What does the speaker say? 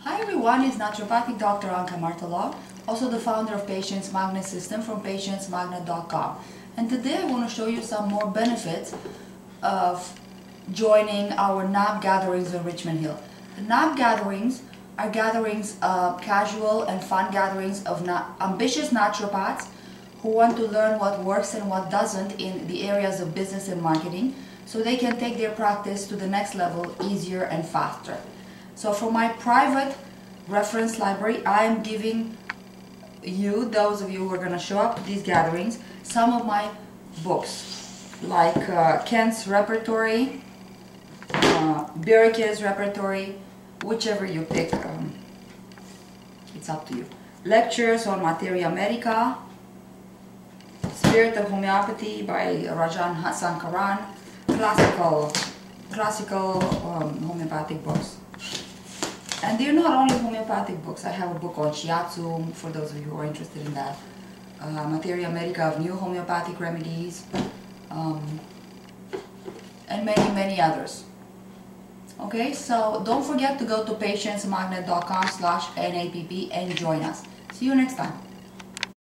Hi everyone, it's naturopathic Dr. Anka Martala, also the founder of Patients Magnet System from patientsmagnet.com. And today I want to show you some more benefits of joining our NAP gatherings in Richmond Hill. The NAP gatherings are gatherings, casual and fun gatherings of ambitious naturopaths who want to learn what works and what doesn't in the areas of business and marketing so they can take their practice to the next level easier and faster. So for my private reference library, I am giving you, those of you who are going to show up to these gatherings, some of my books, like Kent's Repertory, Birike's Repertory, whichever you pick, it's up to you. Lectures on Materia Medica, Spirit of Homeopathy by Rajan Sankaran, classical homeopathic books. And they're not only homeopathic books. I have a book on Shiatsu, for those of you who are interested in that. Materia Medica of new homeopathic remedies, and many others. Okay, so don't forget to go to patientsmagnet.com/NAPP and join us. See you next time.